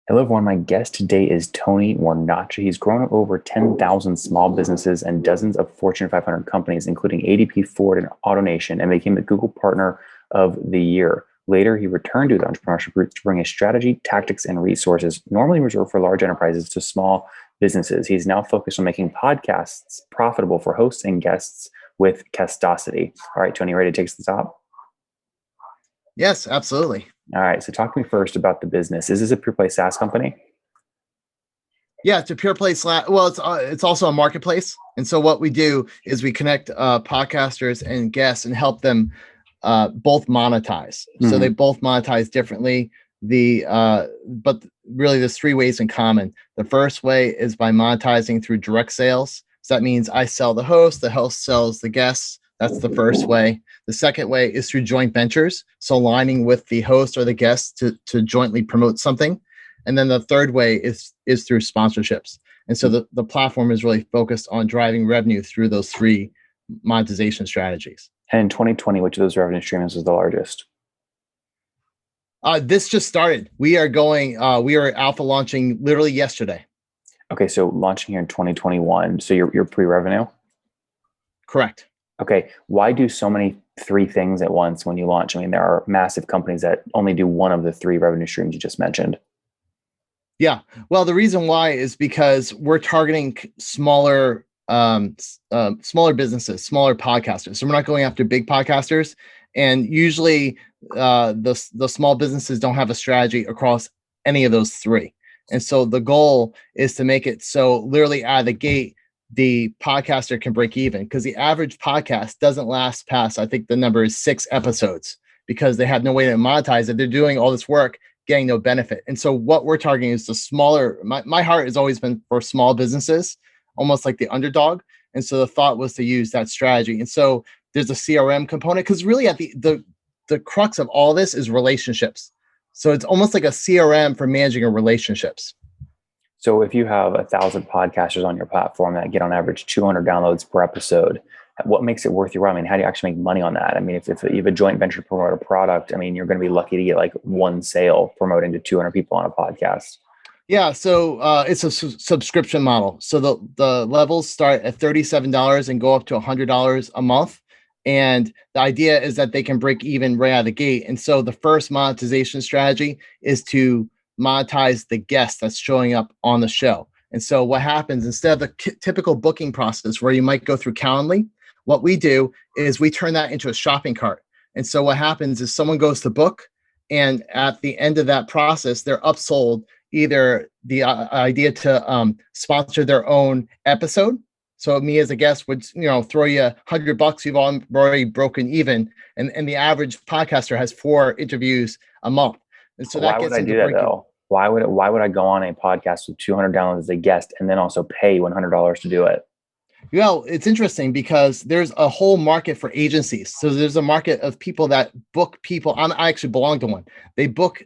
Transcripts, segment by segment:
Hello, everyone. My guest today is Tony Guarnaccia. He's grown over 10,000 small businesses and dozens of Fortune 500 companies, including ADP, Ford, and AutoNation, and became the Google Partner of the Year. Later, he returned to the entrepreneurship route to bring his strategy, tactics, and resources, normally reserved for large enterprises, to small businesses. He's now focused on making podcasts profitable for hosts and guests with Castocity. All right, Tony, ready to take us to the top? Yes, absolutely. All right, so talk to me first about the business. Is this a pure play SaaS company? Yeah, it's a pure play Well, it's also a marketplace, and so what we do is we connect podcasters and guests and help them both monetize. So they both monetize differently. But really, there's three ways in common. The first way is by monetizing through direct sales. So that means I sell the host sells the guests. That's the first way. The second way is through joint ventures, so aligning with the host or the guest to jointly promote something. And then the third way is through sponsorships. And so the platform is really focused on driving revenue through those three monetization strategies. And in 2020, which of those revenue streams was the largest? This just started. We are alpha launching literally yesterday. Okay, so launching here in 2021. So you're pre-revenue? Correct. Okay, why do so many three things at once when you launch? I mean, there are massive companies that only do one of the three revenue streams you just mentioned. Yeah. Well, the reason why is because we're targeting smaller businesses, smaller podcasters. So we're not going after big podcasters. And usually the small businesses don't have a strategy across any of those three. And so the goal is to make it so literally out of the gate, the podcaster can break even, because the average podcast doesn't last past, I think the number is 6 episodes, because they have no way to monetize it. They're doing all this work, getting no benefit. And so what we're targeting is the smaller, my heart has always been for small businesses, almost like the underdog. And so the thought was to use that strategy. And so there's a CRM component, because really at the crux of all this is relationships. So it's almost like a CRM for managing your relationships. So if you have 1,000 podcasters on your platform that get on average 200 downloads per episode, what makes it worth your while? I mean, how do you actually make money on that? I mean, if you have a joint venture to promote a product, I mean, you're going to be lucky to get like one sale promoting to 200 people on a podcast. Yeah, so it's a subscription model. So the levels start at $37 and go up to $100 a month. And the idea is that they can break even right out of the gate. And so the first monetization strategy is to monetize the guest that's showing up on the show. And so what happens, instead of the typical booking process where you might go through Calendly, what we do is we turn that into a shopping cart. And so what happens is someone goes to book, and at the end of that process, they're upsold either the idea to sponsor their own episode. So me as a guest would, throw you $100. You've already broken even, and the average podcaster has 4 interviews a month. And so why would I do that though? Why would I go on a podcast with 200 downloads as a guest and then also pay $100 to do it? Well, it's interesting because there's a whole market for agencies. So there's a market of people that book people. I actually belong to one. They book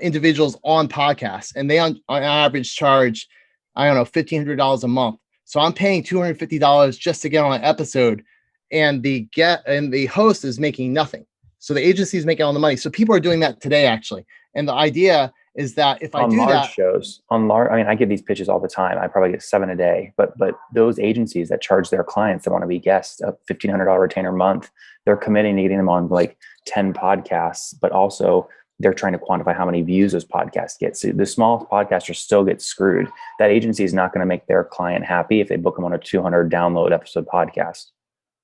individuals on podcasts, and they on average charge, I don't know, $1,500 a month. So I'm paying $250 just to get on an episode, and the host is making nothing. So the agency is making all the money. So people are doing that today, actually. And the idea is that if I do that shows, I mean, I get these pitches all the time. I probably get 7 a day, but those agencies that charge their clients that want to be guests a $1,500 retainer month, they're committing to getting them on like 10 podcasts, but also they're trying to quantify how many views those podcasts get. So the small podcasters still get screwed. That agency is not going to make their client happy if they book them on a 200 download episode podcast.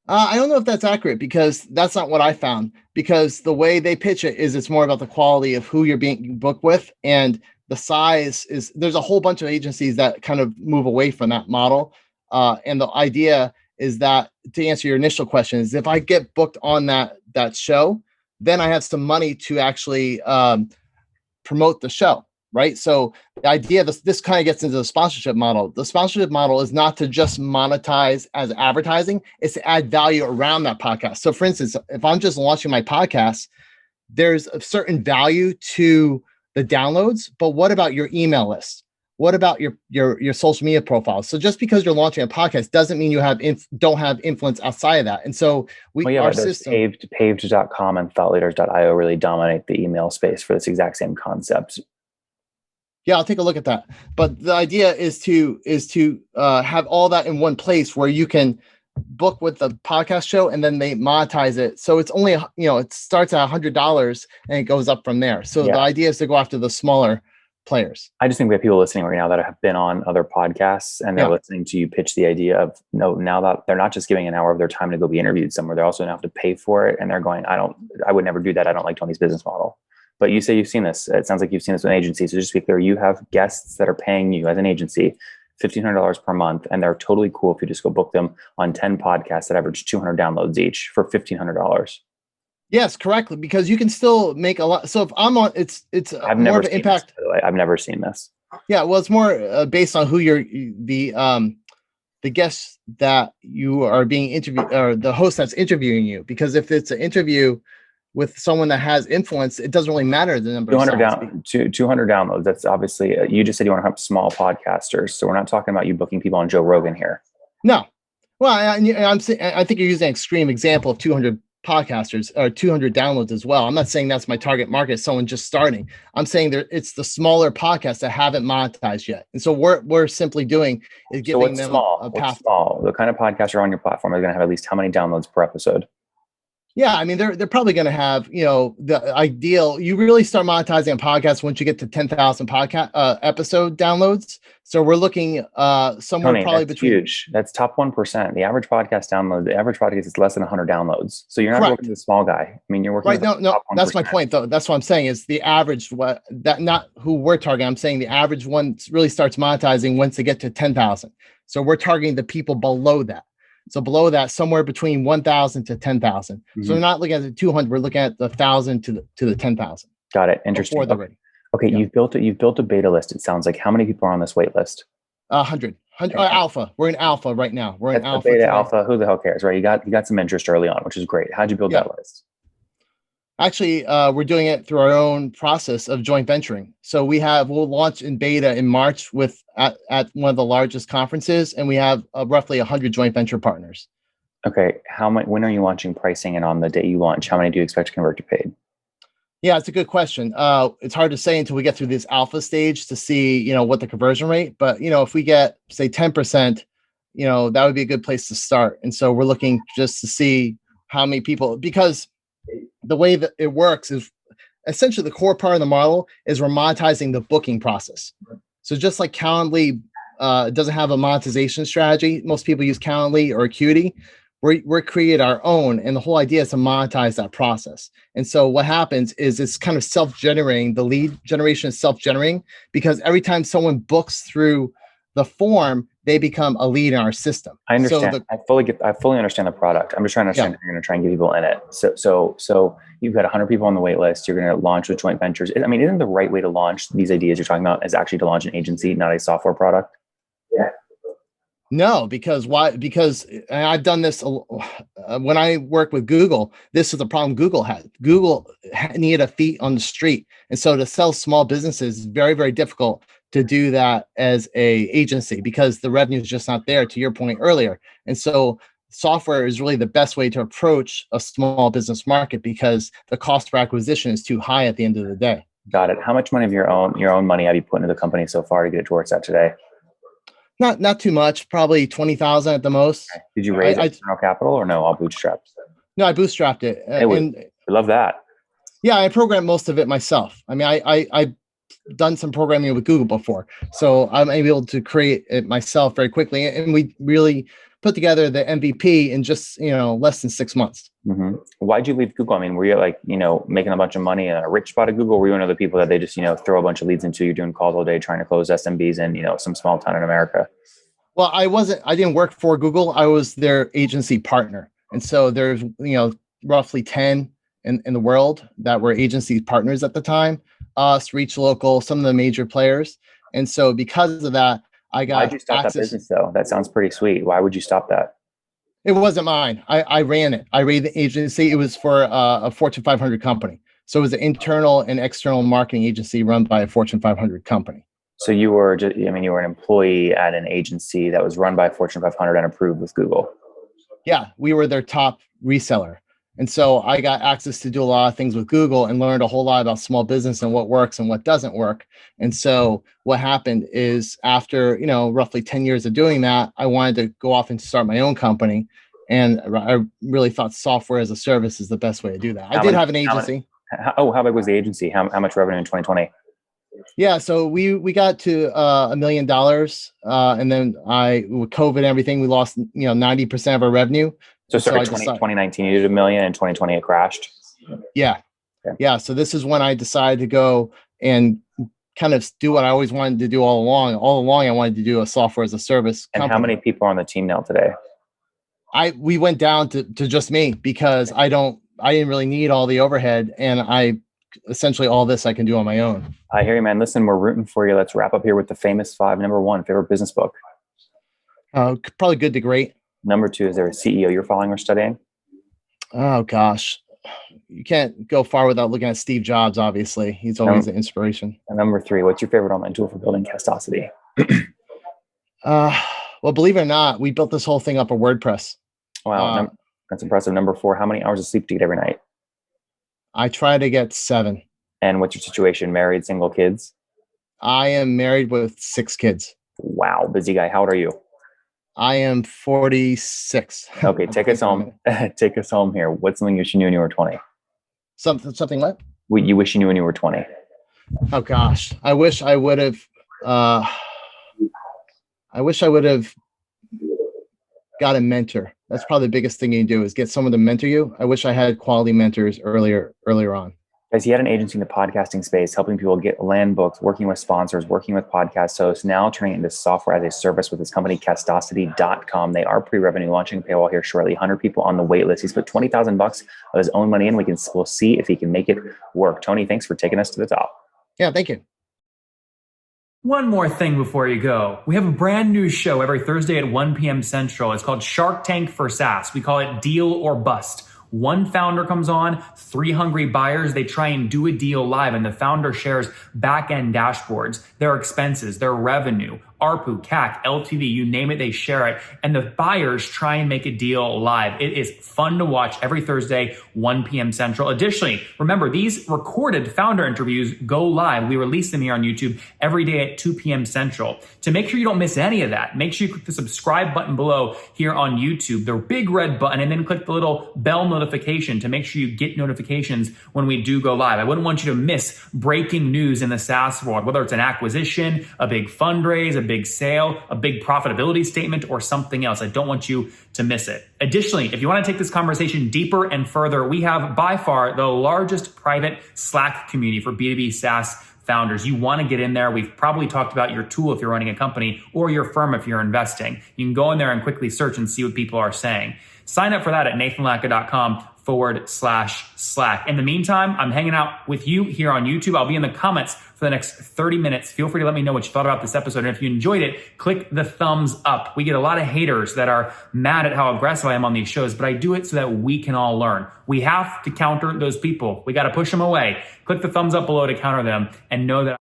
I don't know if that's accurate, because that's not what I found, because the way they pitch it is it's more about the quality of who you're being booked with, and the size is, there's a whole bunch of agencies that kind of move away from that model. And the idea is that, to answer your initial question, is if I get booked on that show, then I have some money to actually promote the show. Right. So the idea, this kind of gets into the sponsorship model. The sponsorship model is not to just monetize as advertising, it's to add value around that podcast. So for instance, if I'm just launching my podcast, there's a certain value to the downloads, but what about your email list? What about your social media profile? So just because you're launching a podcast doesn't mean you don't have influence outside of that. And so our system, paved.com and thoughtleaders.io really dominate the email space for this exact same concept. Yeah, I'll take a look at that. But the idea is to have all that in one place where you can book with the podcast show and then they monetize it. So it's only, it starts at $100 and it goes up from there. So the idea is to go after the smaller players. I just think we have people listening right now that have been on other podcasts and they're listening to you pitch the idea of, no, now that they're not just giving an hour of their time to go be interviewed somewhere, they're also going to have to pay for it. And they're going, I would never do that. I don't like Tony's business model. But you say you've seen this. It sounds like you've seen this with an agency. So just to be clear, you have guests that are paying you as an agency $1,500 per month, and they're totally cool if you just go book them on 10 podcasts that average 200 downloads each for $1,500. Yes, correctly, because you can still make a lot. So if I'm on, it's I've more never of an seen impact. This, by the way. I've never seen this. Yeah, well, it's more based on who the guests that you are being interviewed, or the host that's interviewing you. Because if it's an interview with someone that has influence, it doesn't really matter the number. 200 downloads. That's obviously, you just said you want to have small podcasters. So we're not talking about you booking people on Joe Rogan here. No. Well, I think you're using an extreme example of 200 podcasters or 200 downloads as well. I'm not saying that's my target market, someone just starting. I'm saying it's the smaller podcasts that haven't monetized yet. And so we're simply doing is giving them a path. Small? The kind of podcasts are on your platform are going to have at least how many downloads per episode? Yeah, I mean, they're probably going to have, the ideal. You really start monetizing a podcast once you get to 10,000 podcast episode downloads. So we're looking somewhere Tony, probably that's between. Huge. That's top 1%. The average podcast download. The average podcast is less than 100 downloads. So you're not working with a small guy. I mean, you're working right. With No. That's my point, though. That's what I'm saying is the average. Not who we're targeting. I'm saying the average one really starts monetizing once they get to 10,000. So we're targeting the people below that. So below that, somewhere between 1,000 to 10,000. Mm-hmm. So we're not looking at the 200. We're looking at the 1,000 to the 10,000. Got it. Interesting. Before they're ready. Okay, yeah. You've built a beta list. It sounds like. How many people are on this wait list? 100. Alpha. We're in alpha right now. We're in alpha. Beta, today. Alpha. Who the hell cares, right? You got some interest early on, which is great. How'd you build that list? Actually, we're doing it through our own process of joint venturing. So we'll launch in beta in March at one of the largest conferences, and we have roughly 100 joint venture partners. Okay, when are you launching pricing, and on the day you launch, how many do you expect to convert to paid? Yeah, it's a good question. It's hard to say until we get through this alpha stage to see, what the conversion rate. But if we get say 10%, that would be a good place to start. And so we're looking just to see how many people, because the way that it works is essentially the core part of the model is we're monetizing the booking process. So just like Calendly doesn't have a monetization strategy, most people use Calendly or Acuity. We're create our own, and the whole idea is to monetize that process. And so what happens is it's kind of self-generating. The lead generation is self-generating because every time someone books through the form, they become a lead in our system. I understand. I fully understand the product. I'm just trying to understand if you're going to try and get people in it. So you've got 100 people on the wait list. You're going to launch with joint ventures. I mean, isn't the right way to launch these ideas you're talking about is actually to launch an agency, not a software product? Yeah. No, because why? Because I've done this when I worked with Google. This is the problem Google had. Google needed a feet on the street. And so to sell small businesses is very, very difficult to do that as a agency because the revenue is just not there, to your point earlier. And so software is really the best way to approach a small business market because the cost per acquisition is too high at the end of the day. Got it. How much money of your own money have you put into the company so far to get it to where it's at today? Not too much, probably 20,000 at the most. Okay. Did you raise external capital or no? All bootstrapped. No, I bootstrapped it. We love that. Yeah, I programmed most of it myself. I mean, I've done some programming with Google before, so I'm able to create it myself very quickly. And we really put together the MVP in just less than 6 months. Mm-hmm. Why'd you leave Google? I mean, were you making a bunch of money in a rich spot at Google? Were you one of the people that they just throw a bunch of leads into? You're doing calls all day trying to close SMBs in some small town in America. Well, I didn't work for Google. I was their agency partner, and so there's roughly 10 in the world that were agency partners at the time. Us, Reach Local, some of the major players, and so because of that, I got. Why'd you stop that business though? That sounds pretty sweet. Why would you stop that? It wasn't mine. I ran it. I ran the agency. It was for a Fortune 500 company. So it was an internal and external marketing agency run by a Fortune 500 company. So you were you were an employee at an agency that was run by Fortune 500 and approved with Google. Yeah, we were their top reseller. And so I got access to do a lot of things with Google and learned a whole lot about small business and what works and what doesn't work. And so what happened is after, roughly 10 years of doing that, I wanted to go off and start my own company. And I really thought software as a service is the best way to do that. I did have an agency. How big was the agency? How much revenue in 2020? Yeah, so we got to $1 million, and then with COVID and everything, we lost 90% of our revenue. So 2019 you did $1 million, and 2020 it crashed. Yeah, okay. Yeah. So this is when I decided to go and kind of do what I always wanted to do all along. All along, I wanted to do a software as a service company. And how many people are on the team now today? We went down to just me because I didn't really need all the overhead, and essentially all this I can do on my own. I hear you, man. Listen, we're rooting for you. Let's wrap up here with the famous 5. Number 1, favorite business book. Probably Good to Great. Number 2, is there a CEO you're following or studying? Oh gosh, you can't go far without looking at Steve Jobs. Obviously, he's always an inspiration. And number 3, what's your favorite online tool for building Castocity? Well, believe it or not, we built this whole thing up a WordPress. Wow, that's impressive. Number 4, how many hours of sleep do you get every night? I try to get 7. And what's your situation? Married, single, kids? I am married with 6 kids. Wow, busy guy. How old are you? I am 46. Okay, take us home. Take us home here. What's something you wish you knew when you were 20? Something what? What you wish you knew when you were 20? Oh gosh, I wish I would have. I wish I would have got a mentor. That's probably the biggest thing you can do is get someone to mentor you. I wish I had quality mentors earlier on. Guys, he had an agency in the podcasting space, helping people get land booked, working with sponsors, working with podcast hosts, now turning it into software as a service with his company, Castocity.com. They are pre-revenue, launching paywall here shortly. 100 people on the wait list. He's put $20,000 of his own money in. We'll see if he can make it work. Tony, thanks for taking us to the top. Yeah, thank you. One more thing before you go. We have a brand new show every Thursday at 1 p.m. Central. It's called Shark Tank for SaaS. We call it Deal or Bust. One founder comes on, 3 hungry buyers, they try and do a deal live, and the founder shares back-end dashboards, their expenses, their revenue, ARPU, CAC, LTV, you name it, they share it. And the buyers try and make a deal live. It is fun to watch every Thursday, 1 p.m. Central. Additionally, remember, these recorded founder interviews go live. We release them here on YouTube every day at 2 p.m. Central. To make sure you don't miss any of that, make sure you click the subscribe button below here on YouTube, the big red button, and then click the little bell notification to make sure you get notifications when we do go live. I wouldn't want you to miss breaking news in the SaaS world, whether it's an acquisition, a big fundraise, a big sale, a big profitability statement, or something else. I don't want you to miss it. Additionally, if you want to take this conversation deeper and further, we have by far the largest private Slack community for B2B SaaS founders. You want to get in there. We've probably talked about your tool if you're running a company or your firm if you're investing. You can go in there and quickly search and see what people are saying. Sign up for that at nathanlatka.com/Slack. In the meantime, I'm hanging out with you here on YouTube. I'll be in the comments for the next 30 minutes. Feel free to let me know what you thought about this episode. And if you enjoyed it, click the thumbs up. We get a lot of haters that are mad at how aggressive I am on these shows, but I do it so that we can all learn. We have to counter those people. We got to push them away. Click the thumbs up below to counter them and know that